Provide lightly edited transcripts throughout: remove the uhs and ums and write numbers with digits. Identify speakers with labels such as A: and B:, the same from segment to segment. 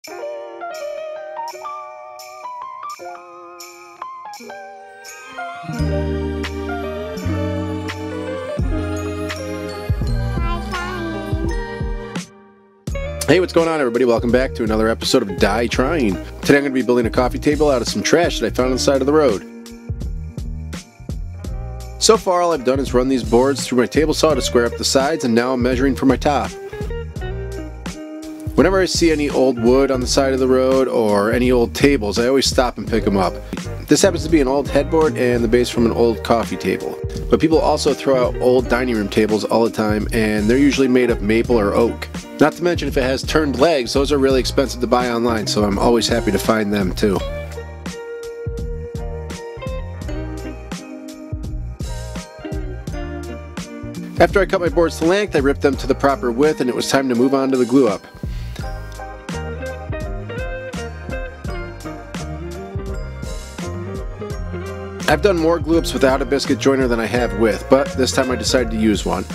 A: Hey, what's going on, everybody? Welcome back to another episode of Die Trying. Today I'm going to be building a coffee table out of some trash that I found on the side of the road. So far, all I've done is run these boards through my table saw to square up the sides, and now I'm measuring for my top. Whenever I see any old wood on the side of the road or any old tables, I always stop and pick them up. This happens to be an old headboard and the base from an old coffee table. But people also throw out old dining room tables all the time, and they're usually made of maple or oak. Not to mention if it has turned legs, those are really expensive to buy online, so I'm always happy to find them too. After I cut my boards to length, I ripped them to the proper width, and it was time to move on to the glue up. I've done more glue ups without a biscuit joiner than I have with, but this time I decided to use one.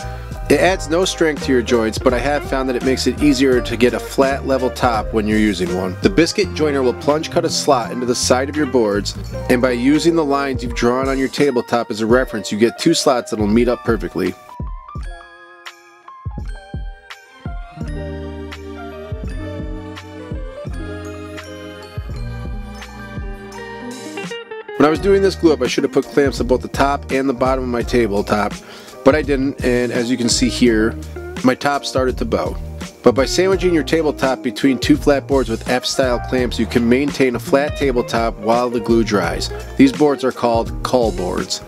A: It adds no strength to your joints, but I have found that it makes it easier to get a flat level top when you're using one. The biscuit joiner will plunge cut a slot into the side of your boards, and by using the lines you've drawn on your tabletop as a reference, you get two slots that will meet up perfectly. When I was doing this glue up, I should have put clamps on both the top and the bottom of my tabletop, but I didn't, and as you can see here, my top started to bow. But by sandwiching your tabletop between two flat boards with F-style clamps, you can maintain a flat tabletop while the glue dries. These boards are called cull boards.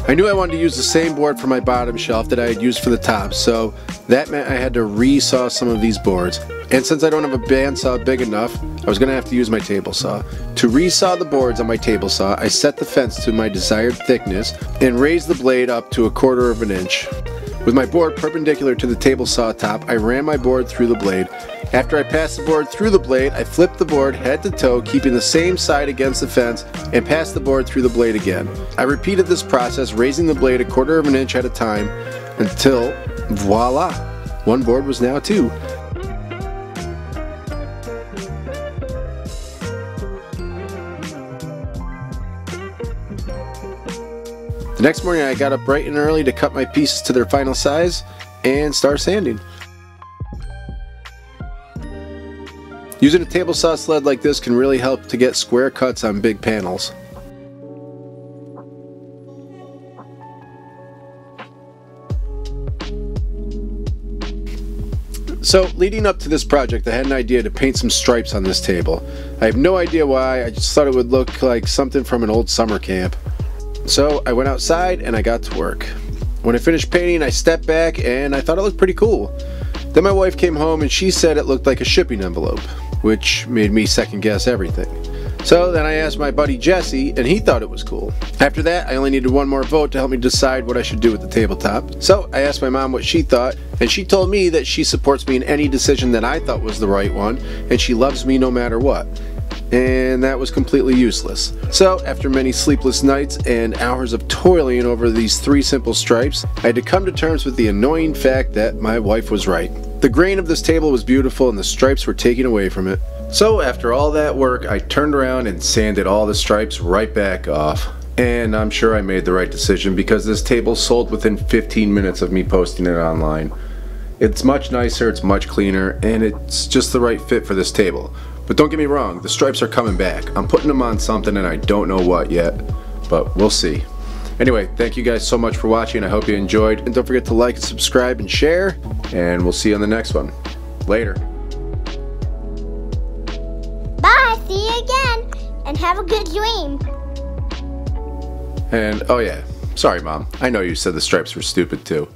A: I knew I wanted to use the same board for my bottom shelf that I had used for the top, so that meant I had to re-saw some of these boards. And since I don't have a bandsaw big enough, I was going to have to use my table saw. To re-saw the boards on my table saw, I set the fence to my desired thickness and raised the blade up to 1/4 of an inch. With my board perpendicular to the table saw top, I ran my board through the blade. After I passed the board through the blade, I flipped the board head to toe, keeping the same side against the fence, and passed the board through the blade again. I repeated this process, raising the blade 1/4 of an inch at a time, until, voila, one board was now two. The next morning I got up bright and early to cut my pieces to their final size and start sanding. Using a table saw sled like this can really help to get square cuts on big panels. So, leading up to this project, I had an idea to paint some stripes on this table. I have no idea why, I just thought it would look like something from an old summer camp. So I went outside and I got to work. When I finished painting, I stepped back and I thought it looked pretty cool. Then my wife came home and she said it looked like a shipping envelope, which made me second guess everything. So then I asked my buddy Jesse and he thought it was cool. After that, I only needed one more vote to help me decide what I should do with the tabletop. So I asked my mom what she thought, and she told me that she supports me in any decision that I thought was the right one, and she loves me no matter what. And that was completely useless. So after many sleepless nights and hours of toiling over these three simple stripes, I had to come to terms with the annoying fact that my wife was right. The grain of this table was beautiful and the stripes were taken away from it. So after all that work, I turned around and sanded all the stripes right back off. And I'm sure I made the right decision because this table sold within 15 minutes of me posting it online. It's much nicer, it's much cleaner, and it's just the right fit for this table. But don't get me wrong, the stripes are coming back. I'm putting them on something and I don't know what yet, but we'll see. Anyway, thank you guys so much for watching. I hope you enjoyed. And don't forget to like and subscribe and share, and we'll see you on the next one. Later.
B: Bye, see you again, and have a good dream.
A: And, oh yeah, sorry Mom, I know you said the stripes were stupid too.